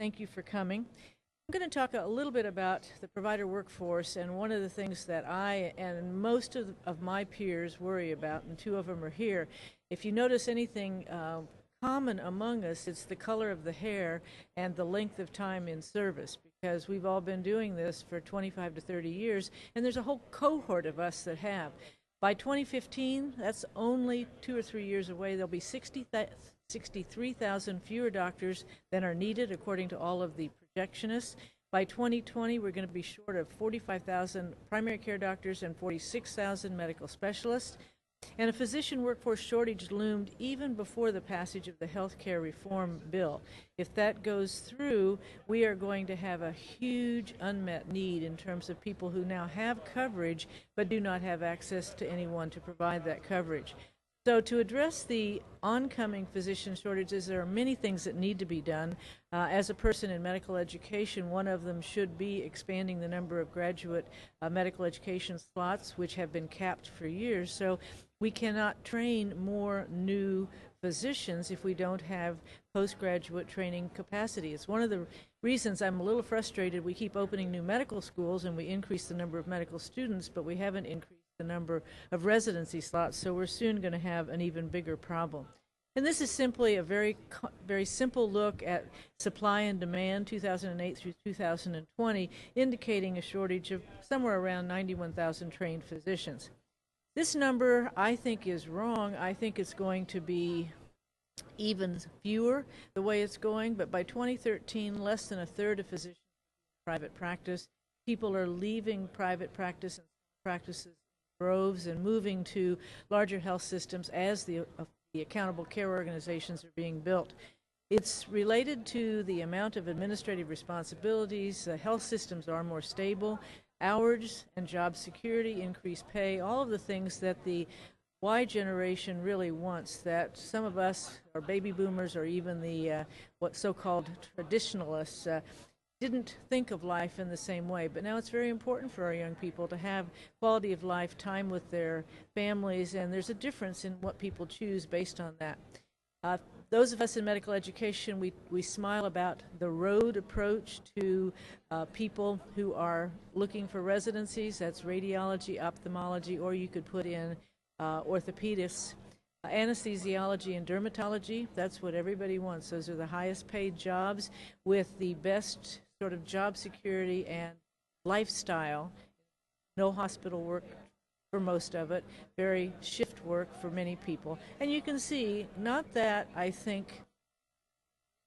Thank you for coming. I'm going to talk a little bit about the provider workforce, and one of the things that I and most of my peers worry about, and two of them are here. If you notice anything common among us, it's the color of the hair and the length of time in service, because we've all been doing this for 25 to 30 years, and there's a whole cohort of us that have. By 2015, that's only 2 or 3 years away, there'll be 63,000 fewer doctors than are needed, according to all of the projectionists. By 2020, we're going to be short of 45,000 primary care doctors and 46,000 medical specialists. And a physician workforce shortage loomed even before the passage of the health care reform bill. If that goes through, we are going to have a huge unmet need in terms of people who now have coverage but do not have access to anyone to provide that coverage. So to address the oncoming physician shortages, there are many things that need to be done. As a person in medical education, one of them should be expanding the number of graduate medical education slots, which have been capped for years. So we cannot train more new physicians if we don't have postgraduate training capacity. It's one of the reasons I'm a little frustrated. We keep opening new medical schools and we increase the number of medical students, but we haven't increased the number of residency slots, so we're soon going to have an even bigger problem. And this is simply a very simple look at supply and demand 2008 through 2020, indicating a shortage of somewhere around 91,000 trained physicians. This number, I think, is wrong. I think it's going to be even fewer the way it's going, but by 2013, less than a third of physicians in private practice. People are leaving private practice and practices groves and moving to larger health systems as the accountable care organizations are being built. It's related to the amount of administrative responsibilities. Health systems are more stable, hours and job security, increased pay, all of the things that the Y generation really wants, that some of us, or baby boomers, or even the what so-called traditionalists, didn't think of life in the same way. But now it's very important for our young people to have quality of life, time with their families, and there's a difference in what people choose based on that. Those of us in medical education, we smile about the road approach to people who are looking for residencies. That's radiology, ophthalmology, or you could put in orthopedics, anesthesiology, and dermatology. That's what everybody wants. Those are the highest paid jobs with the best sort of job security and lifestyle. No hospital work for most of it, very shift work for many people. And you can see, not that I think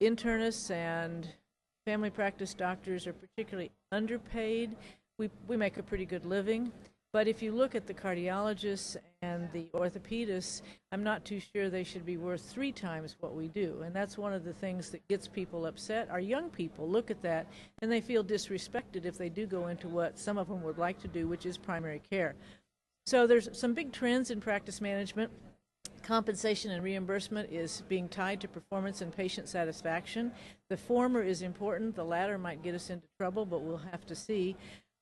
internists and family practice doctors are particularly underpaid. We make a pretty good living. But if you look at the cardiologists and the orthopedists, I'm not too sure they should be worth 3 times what we do. And that's one of the things that gets people upset. Our young people look at that and they feel disrespected if they do go into what some of them would like to do, which is primary care. So there's some big trends in practice management. Compensation and reimbursement is being tied to performance and patient satisfaction. The former is important. The latter might get us into trouble, but we'll have to see.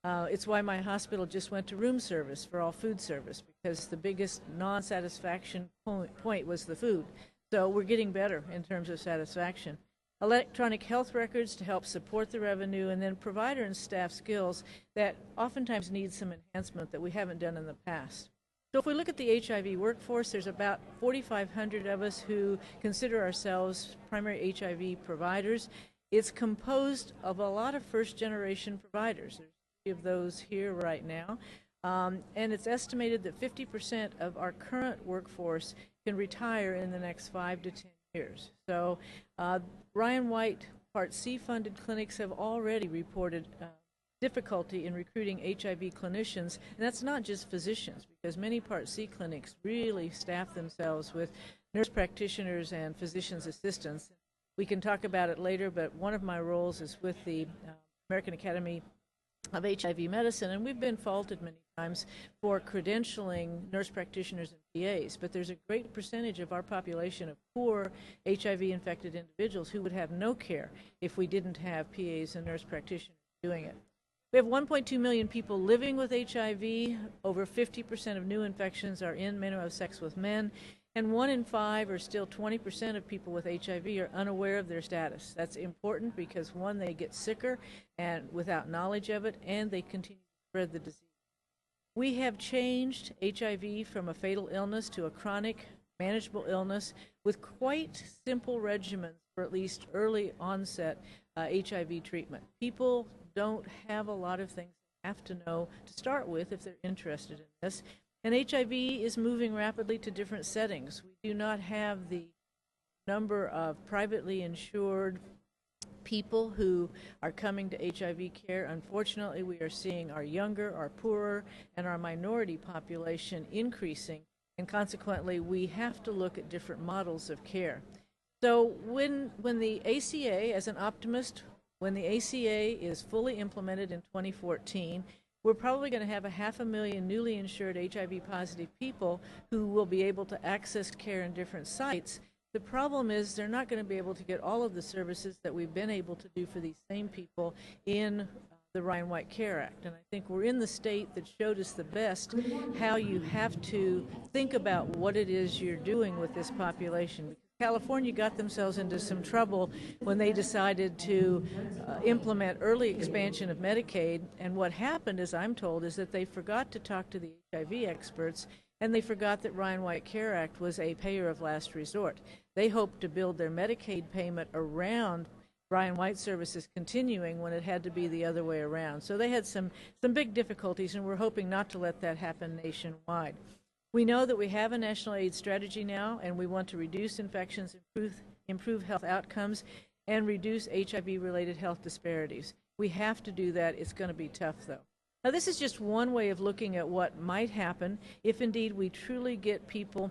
It's why my hospital just went to room service for all food service, because the biggest non-satisfaction point was the food. So we're getting better in terms of satisfaction. Electronic health records to help support the revenue, and then provider and staff skills that oftentimes need some enhancement that we haven't done in the past. So if we look at the HIV workforce, there's about 4,500 of us who consider ourselves primary HIV providers. It's composed of a lot of first-generation providers. There's of those here right now, and it's estimated that 50% of our current workforce can retire in the next 5 to 10 years. So Ryan White Part C funded clinics have already reported difficulty in recruiting HIV clinicians, and that's not just physicians, because many Part C clinics really staff themselves with nurse practitioners and physician's assistants. We can talk about it later, but one of my roles is with the American Academy of HIV medicine, and we've been faulted many times for credentialing nurse practitioners and PAs, but there's a great percentage of our population of poor HIV-infected individuals who would have no care if we didn't have PAs and nurse practitioners doing it. We have 1.2 million people living with HIV. Over 50% of new infections are in men who have sex with men. And 1 in 5, or still 20% of people with HIV, are unaware of their status. That's important because, one, they get sicker and without knowledge of it, and they continue to spread the disease. We have changed HIV from a fatal illness to a chronic, manageable illness with quite simple regimens for at least early onset HIV treatment. People don't have a lot of things they have to know to start with if they're interested in this. And HIV is moving rapidly to different settings. We do not have the number of privately insured people who are coming to HIV care. Unfortunately, we are seeing our younger, our poorer, and our minority population increasing, and consequently, we have to look at different models of care. So when the ACA, as an optimist, when the ACA is fully implemented in 2014, we're probably going to have 500,000 newly insured HIV-positive people who will be able to access care in different sites. The problem is they're not going to be able to get all of the services that we've been able to do for these same people in the Ryan White Care Act. And I think we're in the state that showed us the best how you have to think about what it is you're doing with this population. California got themselves into some trouble when they decided to implement early expansion of Medicaid, and what happened, as I'm told, is that they forgot to talk to the HIV experts, and they forgot that Ryan White Care Act was a payer of last resort. They hoped to build their Medicaid payment around Ryan White services continuing when it had to be the other way around. So they had some big difficulties, and we're hoping not to let that happen nationwide. We know that we have a national AIDS strategy now, and we want to reduce infections, improve health outcomes, and reduce HIV-related health disparities. We have to do that. It's going to be tough, though. Now, this is just one way of looking at what might happen if indeed we truly get people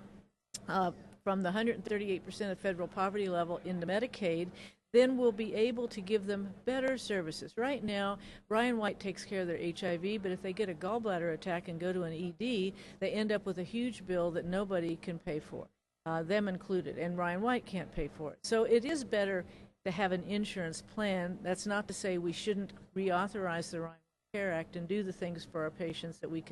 from the 138% of federal poverty level into Medicaid. Then we'll be able to give them better services. Right now, Ryan White takes care of their HIV, but if they get a gallbladder attack and go to an ED, they end up with a huge bill that nobody can pay for, them included, and Ryan White can't pay for it. So it is better to have an insurance plan. That's not to say we shouldn't reauthorize the Ryan White Care Act and do the things for our patients that we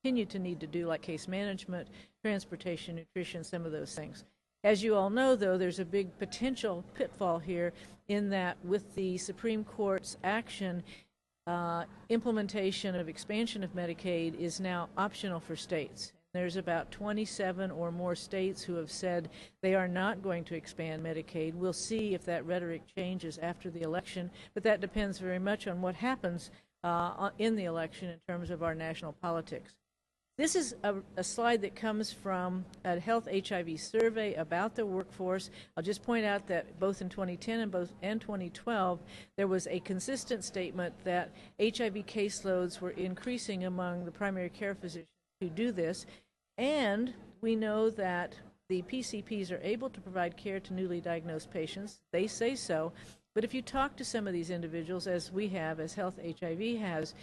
continue to need to do, like case management, transportation, nutrition, some of those things. As you all know, though, there's a big potential pitfall here in that with the Supreme Court's action, implementation of expansion of Medicaid is now optional for states. There's about 27 or more states who have said they are not going to expand Medicaid. We'll see if that rhetoric changes after the election, but that depends very much on what happens in the election in terms of our national politics. This is a slide that comes from a health HIV survey about the workforce. I'll just point out that both in 2010 and 2012, there was a consistent statement that HIV caseloads were increasing among the primary care physicians who do this, and we know that the PCPs are able to provide care to newly diagnosed patients. They say so, but if you talk to some of these individuals, as we have, as Health HIV has,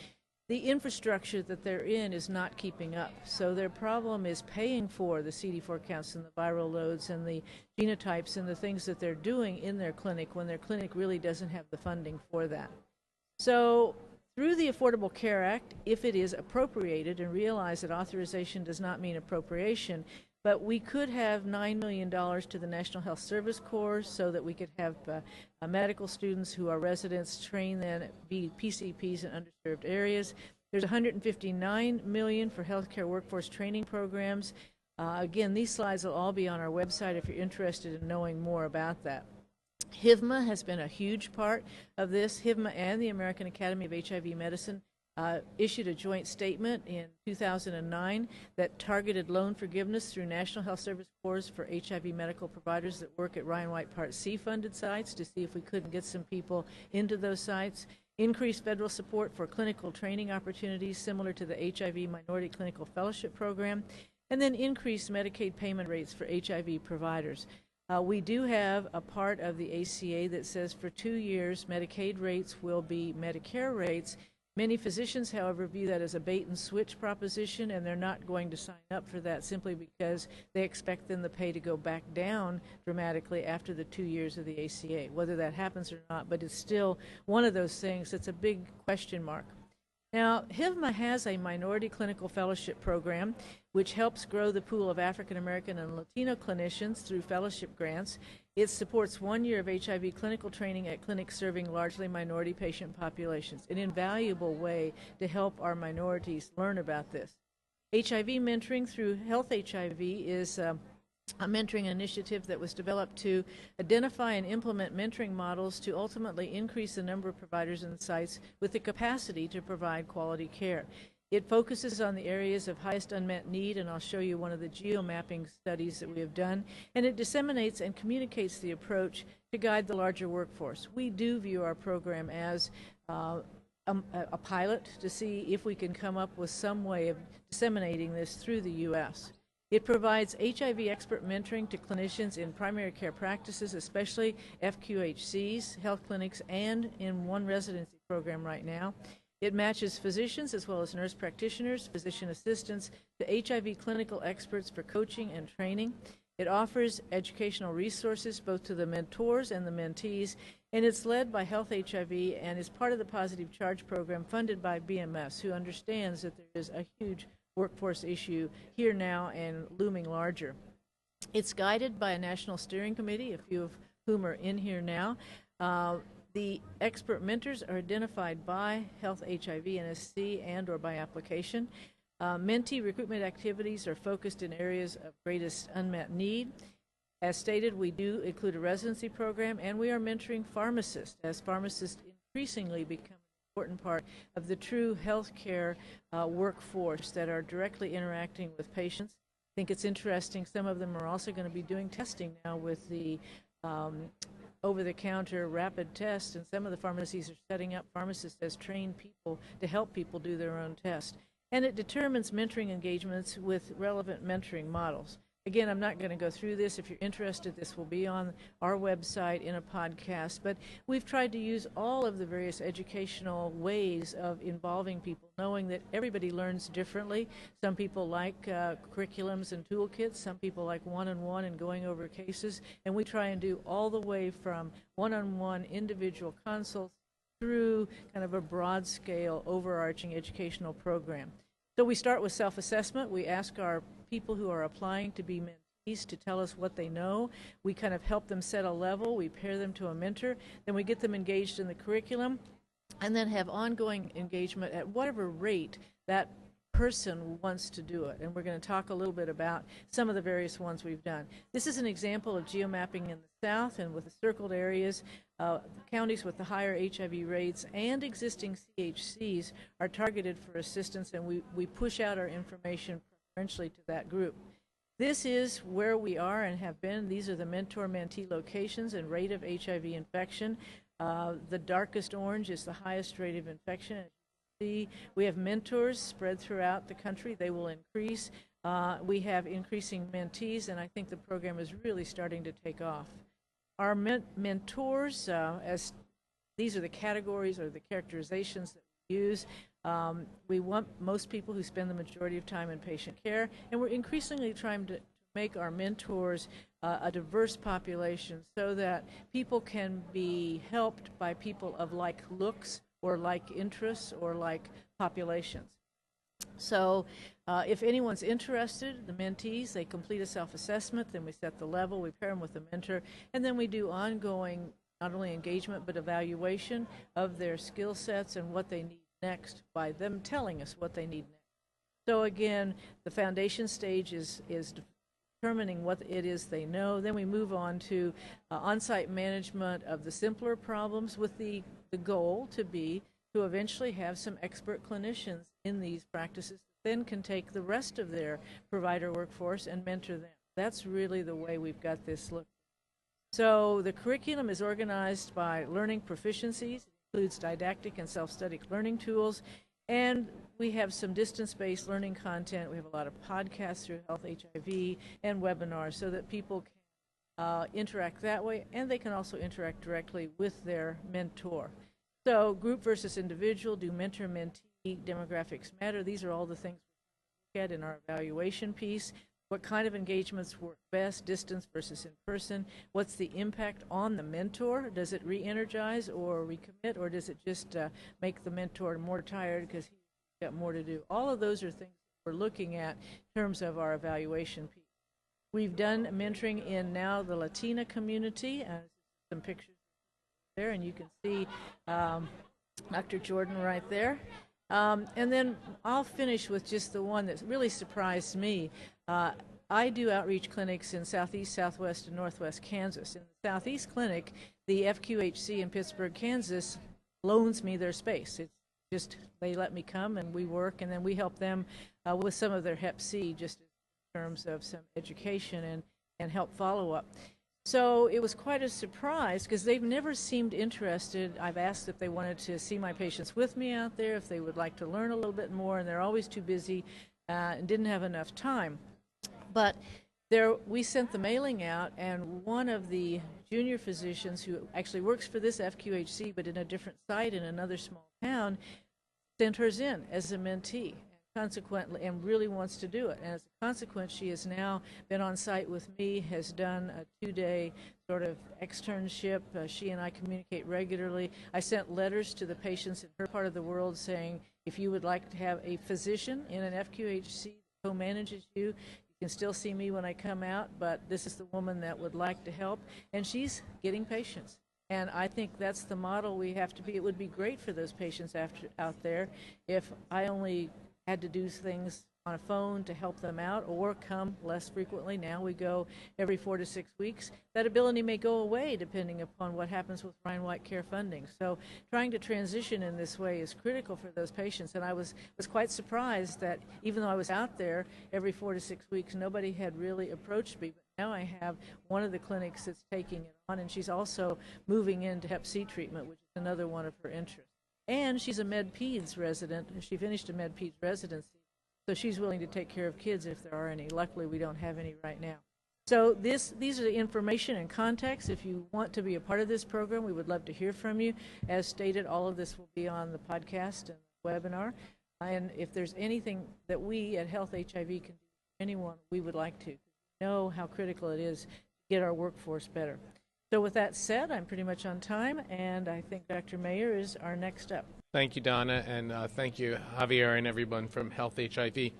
the infrastructure that they're in is not keeping up. So their problem is paying for the CD4 counts and the viral loads and the genotypes and the things that they're doing in their clinic when their clinic really doesn't have the funding for that. So through the Affordable Care Act, if it is appropriated, and realize that authorization does not mean appropriation, but we could have $9 million to the National Health Service Corps so that we could have medical students who are residents train then be PCPs in underserved areas. There's $159 million for healthcare workforce training programs. Again, these slides will all be on our website if you're interested in knowing more about that. HIVMA has been a huge part of this. HIVMA and the American Academy of HIV Medicine issued a joint statement in 2009 that targeted loan forgiveness through National Health Service Corps for HIV medical providers that work at Ryan White Part C funded sites to see if we couldn't get some people into those sites. Increased federal support for clinical training opportunities similar to the HIV Minority Clinical Fellowship Program, and then increased Medicaid payment rates for HIV providers. We do have a part of the ACA that says for 2 years Medicaid rates will be Medicare rates. Many physicians, however, view that as a bait-and-switch proposition, and they're not going to sign up for that simply because they expect then the pay to go back down dramatically after the 2 years of the ACA, whether that happens or not, but it's still one of those things that's a big question mark. Now, HIVMA has a minority clinical fellowship program which helps grow the pool of African American and Latino clinicians through fellowship grants. It supports 1 year of HIV clinical training at clinics serving largely minority patient populations, an invaluable way to help our minorities learn about this. HIV mentoring through Health HIV is a mentoring initiative that was developed to identify and implement mentoring models to ultimately increase the number of providers and sites with the capacity to provide quality care. It focuses on the areas of highest unmet need, and I'll show you one of the geomapping studies that we have done, and it disseminates and communicates the approach to guide the larger workforce. We do view our program as a pilot to see if we can come up with some way of disseminating this through the U.S. It provides HIV expert mentoring to clinicians in primary care practices, especially FQHCs, health clinics, and in one residency program right now. It matches physicians as well as nurse practitioners, physician assistants to HIV clinical experts for coaching and training. It offers educational resources both to the mentors and the mentees, and it's led by Health HIV and is part of the Positive Charge program funded by BMS, who understands that there is a huge workforce issue here now and looming larger. It's guided by a national steering committee, a few of whom are in here now. The expert mentors are identified by Health HIV, NSC, and or by application. Mentee recruitment activities are focused in areas of greatest unmet need. As stated, we do include a residency program, and we are mentoring pharmacists, as pharmacists increasingly become important part of the true healthcare workforce that are directly interacting with patients. I think it's interesting, some of them are also going to be doing testing now with the over-the-counter rapid tests, and some of the pharmacies are setting up pharmacists as trained people to help people do their own test. And it determines mentoring engagements with relevant mentoring models. Again, I'm not going to go through this. If you're interested, this will be on our website in a podcast. But we've tried to use all of the various educational ways of involving people, knowing that everybody learns differently. Some people like curriculums and toolkits. Some people like one-on-one and going over cases. And we try and do all the way from one-on-one individual consults through kind of a broad-scale, overarching educational program. So we start with self-assessment. We ask our people who are applying to be mentees to tell us what they know. We kind of help them set a level. We pair them to a mentor. Then we get them engaged in the curriculum and then have ongoing engagement at whatever rate that person wants to do it. And we're going to talk a little bit about some of the various ones we've done. This is an example of geomapping in the south, and with the circled areas, counties with the higher HIV rates and existing CHCs are targeted for assistance, and we push out our information preferentially to that group. This is where we are and have been. These are the mentor-mentee locations and rate of HIV infection. The darkest orange is the highest rate of infection. We have mentors spread throughout the country. They will increase. We have increasing mentees, and I think the program is really starting to take off. Our mentors, as these are the categories or the characterizations that we use. We want most people who spend the majority of time in patient care, and we're increasingly trying to make our mentors a diverse population so that people can be helped by people of like looks or like interests or like populations. So if anyone's interested, the mentees, they complete a self-assessment, then we set the level, we pair them with a mentor, and then we do ongoing not only engagement but evaluation of their skill sets and what they need next by them telling us what they need next. So again, the foundation stage is determining what it is they know. Then we move on to on-site management of the simpler problems with the goal to be to eventually have some expert clinicians in these practices that then can take the rest of their provider workforce and mentor them. That's really the way we've got this looked. So the curriculum is organized by learning proficiencies. It includes didactic and self-study learning tools, and we have some distance-based learning content. We have a lot of podcasts through Health HIV and webinars so that people can interact that way, and they can also interact directly with their mentor. So group versus individual, do mentor-mentee, demographics matter. These are all the things we look at in our evaluation piece. What kind of engagements work best, distance versus in person? What's the impact on the mentor? Does it re-energize or recommit, or does it just make the mentor more tired because he's got more to do. All of those are things we're looking at in terms of our evaluation piece. We've done mentoring in now the Latina community. Some pictures there, and you can see Dr. Jordan right there. And then I'll finish with just the one that really surprised me. I do outreach clinics in Southeast, Southwest, and Northwest Kansas. In the Southeast clinic, the FQHC in Pittsburgh, Kansas loans me their space. It's just they let me come and we work, and then we help them with some of their Hep C, just in terms of some education and help follow up. So it was quite a surprise because they've never seemed interested. I've asked if they wanted to see my patients with me out there, if they would like to learn a little bit more, and they're always too busy and didn't have enough time. But we sent the mailing out, and one of the junior physicians who actually works for this FQHC but in a different site in another small town sent hers in as a mentee. Consequently, and really wants to do it. And as a consequence, she has now been on site with me, has done a 2-day sort of externship. She and I communicate regularly. I sent letters to the patients in her part of the world saying, if you would like to have a physician in an FQHC that co-manages you, you can still see me when I come out, but this is the woman that would like to help. And she's getting patients. And I think that's the model we have to be. It would be great for those patients out there if I only had to do things on a phone to help them out or come less frequently. Now we go every 4 to 6 weeks. That ability may go away depending upon what happens with Ryan White Care funding. So trying to transition in this way is critical for those patients. And I was quite surprised that even though I was out there every 4 to 6 weeks, nobody had really approached me. But now I have one of the clinics that's taking it on, and she's also moving into Hep C treatment, which is another one of her interests. And she's a Med-Peds resident. She finished a Med-Peds residency, so she's willing to take care of kids if there are any. Luckily, we don't have any right now. So these are the information and context. If you want to be a part of this program, we would love to hear from you. As stated, all of this will be on the podcast and the webinar. And if there's anything that we at Health HIV can do for anyone, we would like to know how critical it is to get our workforce better. So with that said, I'm pretty much on time, and I think Dr. Mayer is our next up. Thank you, Donna, and thank you, Javier, and everyone from Health HIV.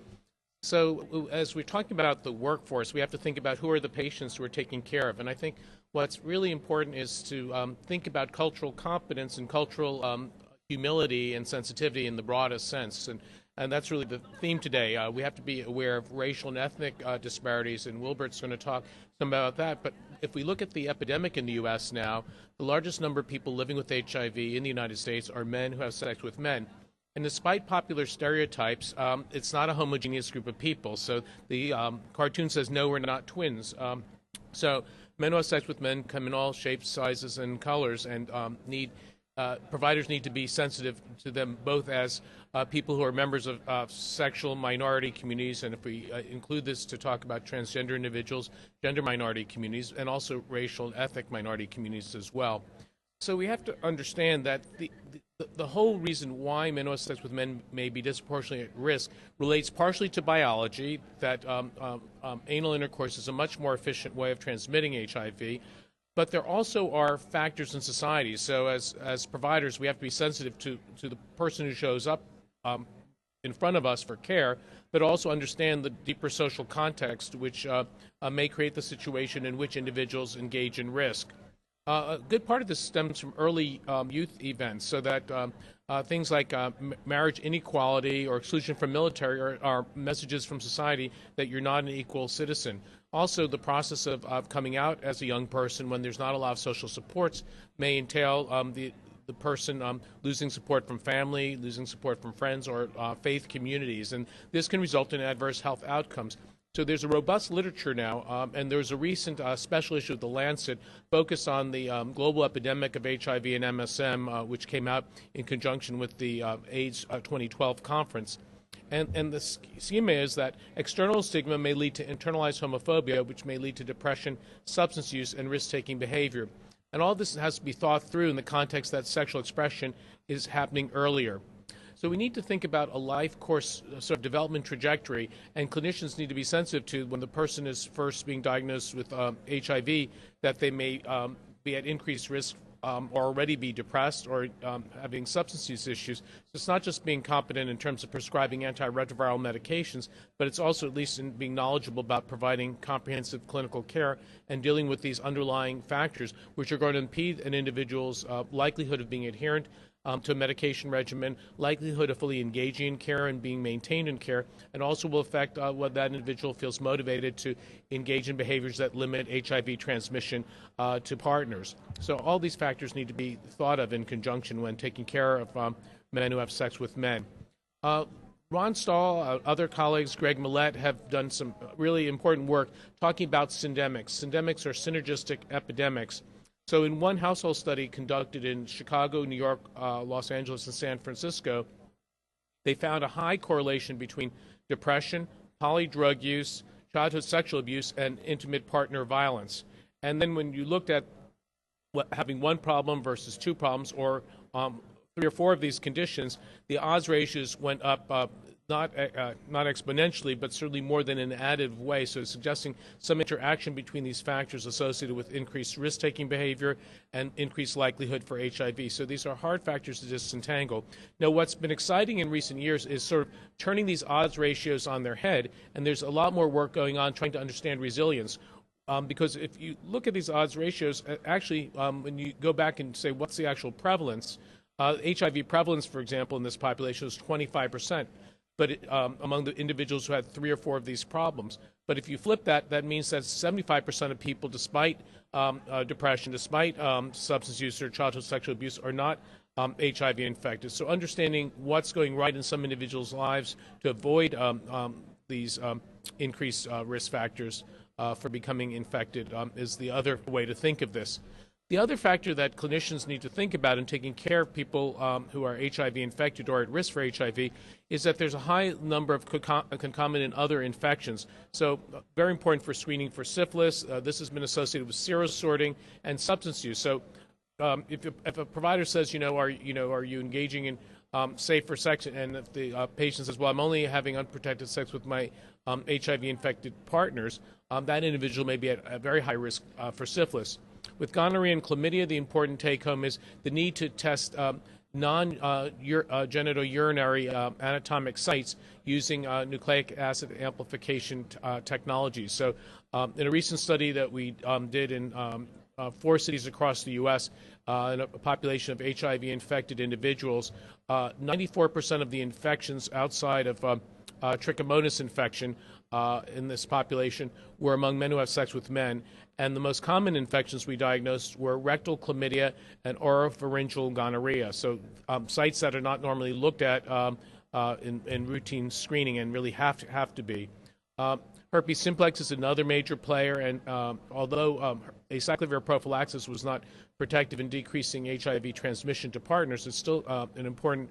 So as we're talking about the workforce, we have to think about who are the patients who we're taking care of. And I think what's really important is to think about cultural competence and cultural humility and sensitivity in the broadest sense. And that's really the theme today. We have to be aware of racial and ethnic disparities, and Wilbert's going to talk some about that. But if we look at the epidemic in the U.S. now, the largest number of people living with HIV in the United States are men who have sex with men. And despite popular stereotypes, it's not a homogeneous group of people. So the cartoon says, no, we're not twins. So men who have sex with men come in all shapes, sizes, and colors, and providers need to be sensitive to them both as people who are members of sexual minority communities, and if we include this to talk about transgender individuals, gender minority communities, and also racial and ethnic minority communities as well. So we have to understand that the whole reason why men who have sex with men may be disproportionately at risk relates partially to biology, that anal intercourse is a much more efficient way of transmitting HIV, but there also are factors in society. So as providers, we have to be sensitive to the person who shows up in front of us for care, but also understand the deeper social context which may create the situation in which individuals engage in risk. A good part of this stems from early youth events, so that things like marriage inequality or exclusion from military are messages from society that you're not an equal citizen. Also, the process of coming out as a young person when there's not a lot of social supports may entail the person losing support from family, losing support from friends or faith communities, and this can result in adverse health outcomes. So there's a robust literature now, and there's a recent special issue of The Lancet focused on the global epidemic of HIV and MSM, which came out in conjunction with the AIDS 2012 conference. And the schema is that external stigma may lead to internalized homophobia, which may lead to depression, substance use, and risk-taking behavior. And all this has to be thought through in the context that sexual expression is happening earlier. So we need to think about a life course sort of development trajectory, and clinicians need to be sensitive to when the person is first being diagnosed with HIV, that they may be at increased risk or already be depressed or having substance use issues. So it's not just being competent in terms of prescribing antiretroviral medications, but it's also at least in being knowledgeable about providing comprehensive clinical care and dealing with these underlying factors, which are going to impede an individual's likelihood of being adherent to a medication regimen, likelihood of fully engaging in care and being maintained in care, and also will affect what that individual feels motivated to engage in behaviors that limit HIV transmission to partners. So all these factors need to be thought of in conjunction when taking care of men who have sex with men. Ron Stahl, other colleagues, Greg Millett, have done some really important work talking about syndemics. Syndemics are synergistic epidemics. So in one household study conducted in Chicago, New York, Los Angeles, and San Francisco, they found a high correlation between depression, polydrug use, childhood sexual abuse, and intimate partner violence. And then when you looked at having one problem versus two problems, or 3 or 4 of these conditions, the odds ratios went up not exponentially, but certainly more than in an additive way, so suggesting some interaction between these factors associated with increased risk-taking behavior and increased likelihood for HIV. So these are hard factors to disentangle. Now, what's been exciting in recent years is sort of turning these odds ratios on their head, and there's a lot more work going on trying to understand resilience. Because if you look at these odds ratios, actually, when you go back and say, what's the actual prevalence, HIV prevalence, for example, in this population was 25%. But among the individuals who had 3 or 4 of these problems. But if you flip that, that means that 75% of people, despite depression, despite substance use or childhood sexual abuse, are not HIV infected. So understanding what's going right in some individuals' lives to avoid these increased risk factors for becoming infected is the other way to think of this. The other factor that clinicians need to think about in taking care of people who are HIV infected or at risk for HIV is that there's a high number of concomitant other infections. So very important for screening for syphilis. This has been associated with serosorting and substance use. So if a provider says, are you engaging in safer sex, and if the patient says, well, I'm only having unprotected sex with my HIV-infected partners, that individual may be at a very high risk for syphilis. With gonorrhea and chlamydia, the important take-home is the need to test non-genitourinary anatomic sites using nucleic acid amplification technologies. So in a recent study that we did in 4 cities across the U.S., in a population of HIV-infected individuals, 94% of the infections outside of trichomonas infection in this population were among men who have sex with men. And the most common infections we diagnosed were rectal chlamydia and oropharyngeal gonorrhea. So sites that are not normally looked at in routine screening and really have to be. Herpes simplex is another major player, and although acyclovir prophylaxis was not protective in decreasing HIV transmission to partners, it's still an important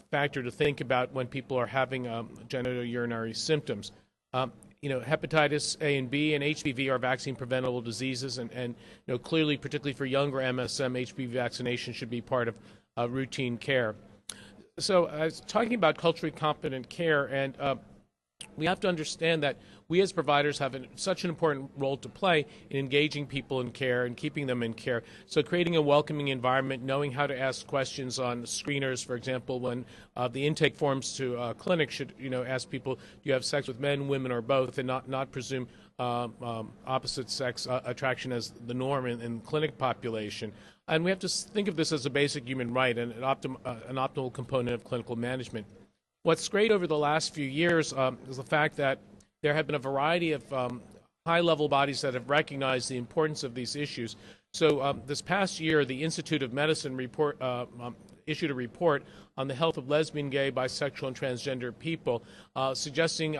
factor to think about when people are having genitourinary symptoms. Hepatitis A and B and HPV are vaccine-preventable diseases, and clearly, particularly for younger MSM, HPV vaccination should be part of routine care. So, talking about culturally competent care, and we have to understand that we as providers have such an important role to play in engaging people in care and keeping them in care. So creating a welcoming environment, knowing how to ask questions on screeners, for example, when the intake forms to clinic should ask people, do you have sex with men, women, or both, and not presume opposite sex attraction as the norm in clinic population. And we have to think of this as a basic human right and an optimal component of clinical management. What's great over the last few years is the fact that there have been a variety of high-level bodies that have recognized the importance of these issues. So this past year, the Institute of Medicine issued a report on the health of lesbian, gay, bisexual, and transgender people, suggesting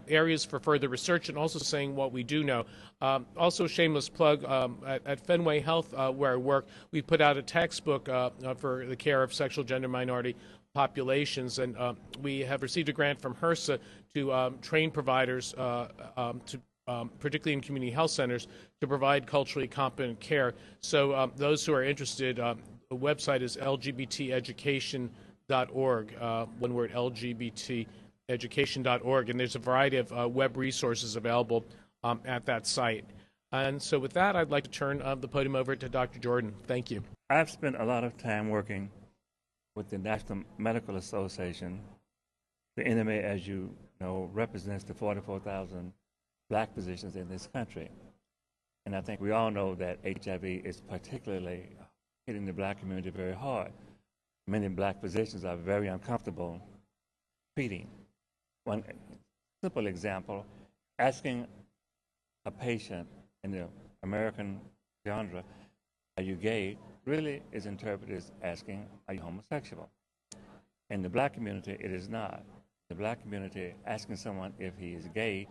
areas for further research and also saying what we do know. Also, a shameless plug, at Fenway Health, where I work, we put out a textbook for the care of sexual gender minority populations, and we have received a grant from HRSA to train providers, particularly in community health centers, to provide culturally competent care. So those who are interested, the website is lgbteducation.org, one word, lgbteducation.org, and there's a variety of web resources available at that site. And so with that, I'd like to turn the podium over to Dr. Jordan. Thank you. I've spent a lot of time working with the National Medical Association. The NMA, as you know, represents the 44,000 black physicians in this country. And I think we all know that HIV is particularly hitting the black community very hard. Many black physicians are very uncomfortable treating. One simple example, asking a patient in the American genre, are you gay, really is interpreted as asking, are you homosexual? In the black community, it is not. The black community, asking someone if he is gay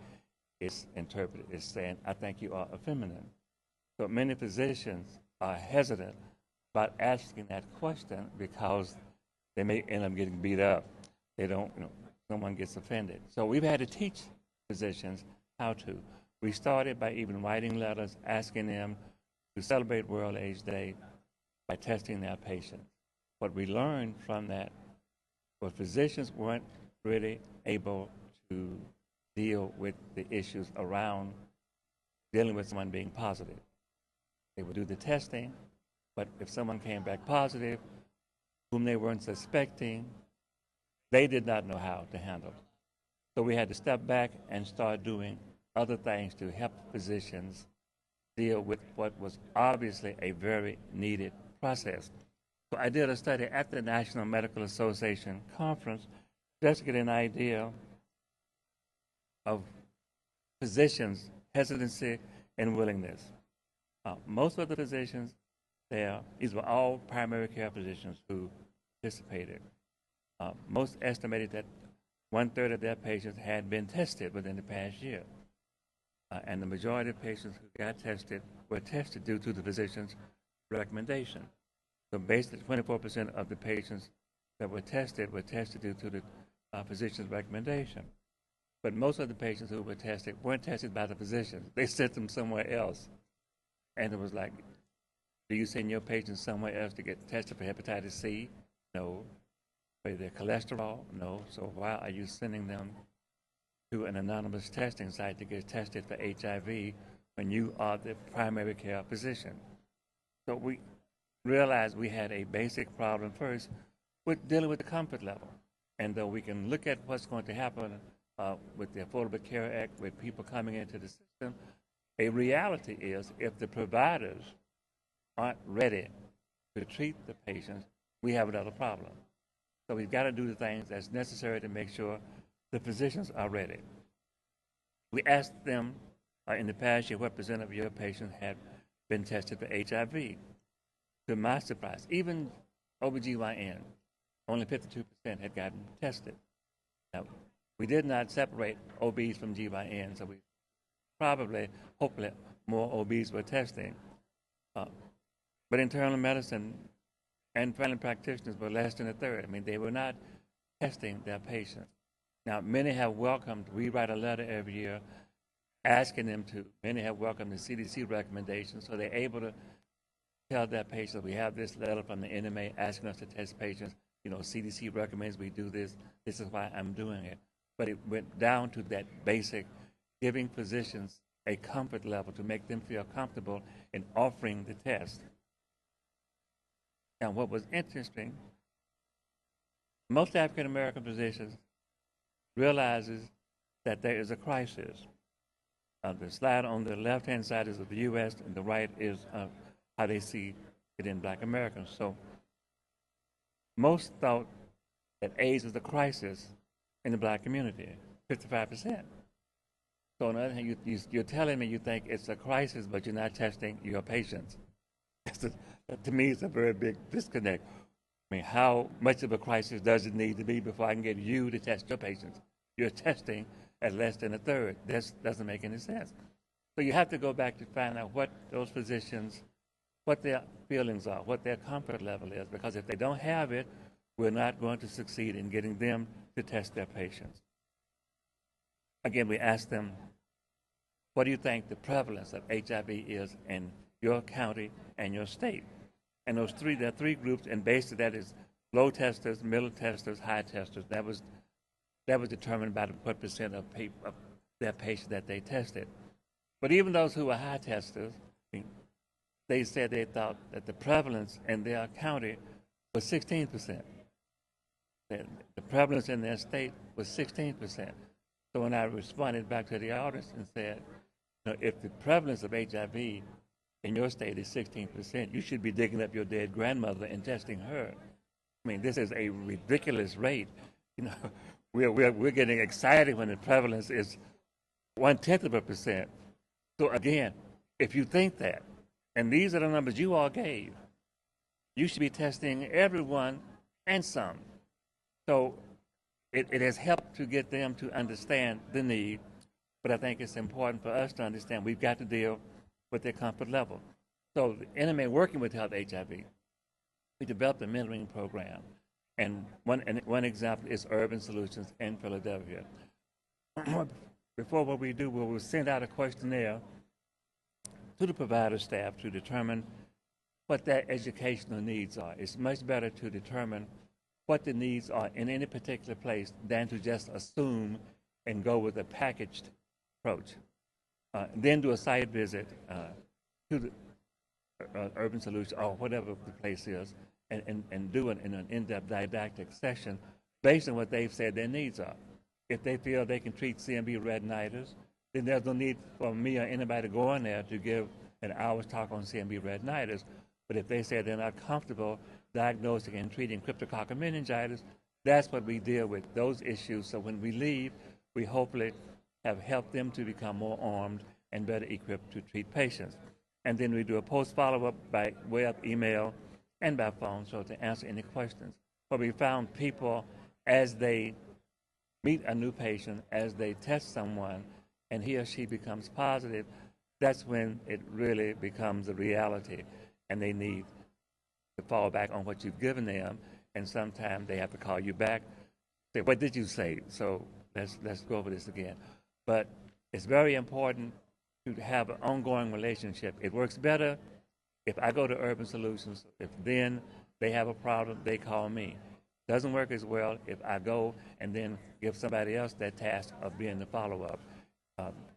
is interpreted as saying, I think you are effeminate. So many physicians are hesitant about asking that question because they may end up getting beat up. They don't, someone gets offended. So we've had to teach physicians how to. We started by even writing letters asking them to celebrate World AIDS Day by testing their patients. What we learned from that was physicians weren't really able to deal with the issues around dealing with someone being positive. They would do the testing, but if someone came back positive, whom they weren't suspecting, they did not know how to handle it. So we had to step back and start doing other things to help physicians deal with what was obviously a very needed process. So I did a study at the National Medical Association conference just to get an idea of physicians' hesitancy and willingness. Most of the physicians there, these were all primary care physicians who participated. Most estimated that 1/3 of their patients had been tested within the past year. And the majority of patients who got tested were tested due to the physician's recommendation. So basically 24% of the patients that were tested due to the physician's recommendation. But most of the patients who were tested weren't tested by the physicians. They sent them somewhere else. And it was like, do you send your patients somewhere else to get tested for hepatitis C? No. For their cholesterol? No. So why are you sending them to an anonymous testing site to get tested for HIV when you are the primary care physician? So we realized we had a basic problem first with dealing with the comfort level. And though we can look at what's going to happen with the Affordable Care Act, with people coming into the system, a reality is if the providers aren't ready to treat the patients, we have another problem. So we've got to do the things that's necessary to make sure the physicians are ready. We asked them in the past year what percent of your patients had been tested for HIV. To my surprise, even OBGYN, only 52% had gotten tested. Now, we did not separate OBs from GYN, so we probably, hopefully, more OBs were testing. But internal medicine and family practitioners were less than a third. I mean, they were not testing their patients. Now, many have welcomed, we write a letter every year asking them to, many have welcomed the CDC recommendations, so they're able to tell their patients, we have this letter from the NMA asking us to test patients. CDC recommends we do this. This is why I'm doing it. But it went down to that basic, giving physicians a comfort level to make them feel comfortable in offering the test. Now, what was interesting, most African American physicians realizes that there is a crisis. The slide on the left-hand side is of the U.S. and the right is how they see it in Black Americans. So most thought that AIDS was a crisis in the Black community, 55%. So on the other hand, you're telling me you think it's a crisis, but you're not testing your patients. To me, it's a very big disconnect. I mean, how much of a crisis does it need to be before I can get you to test your patients? You're testing at less than a third. This doesn't make any sense. So you have to go back to find out what those physicians, what their feelings are, what their comfort level is, because if they don't have it, we're not going to succeed in getting them to test their patients. Again, we asked them, what do you think the prevalence of HIV is in your county and your state? And there are three groups, and basically that is low testers, middle testers, high testers. That was determined by what percent of their patients that they tested. But even those who were high testers, they said they thought that the prevalence in their county was 16%. The prevalence in their state was 16%. So when I responded back to the audience and said, if the prevalence of HIV in your state is 16%, you should be digging up your dead grandmother and testing her. I mean, this is a ridiculous rate. We're getting excited when the prevalence is 0.1%. So again, if you think that, and these are the numbers you all gave, you should be testing everyone and some. So it has helped to get them to understand the need, but I think it's important for us to understand we've got to deal with their comfort level. So the NMA working with Health HIV, we developed a mentoring program, and one example is Urban Solutions in Philadelphia. Before what we do, we will send out a questionnaire to the provider staff to determine what their educational needs are. It's much better to determine what the needs are in any particular place than to just assume and go with a packaged approach. Then do a site visit to the Urban Solution or whatever the place is, and do it in an in-depth didactic session based on what they've said their needs are. If they feel they can treat CMV retinitis, then there's no need for me or anybody to go in there to give an hour's talk on CMV retinitis. But if they say they're not comfortable diagnosing and treating cryptococcal meningitis, that's what we deal with, those issues. So when we leave, we hopefully have helped them to become more armed and better equipped to treat patients. And then we do a post follow-up by way of email and by phone, so to answer any questions. But we found people, as they meet a new patient, as they test someone, and he or she becomes positive, that's when it really becomes a reality, and they need to fall back on what you've given them, and sometimes they have to call you back, say, what did you say? So let's go over this again. But it's very important to have an ongoing relationship. It works better if I go to Urban Solutions. If then they have a problem, they call me. Doesn't work as well if I go and then give somebody else that task of being the follow-up.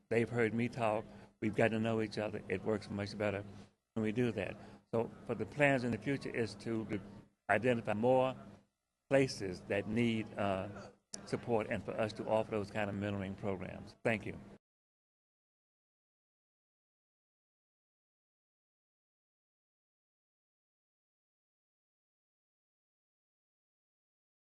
They've heard me talk. We've got to know each other. It works much better when we do that. So for the plans in the future is to identify more places that need support and for us to offer those kind of mentoring programs. Thank you.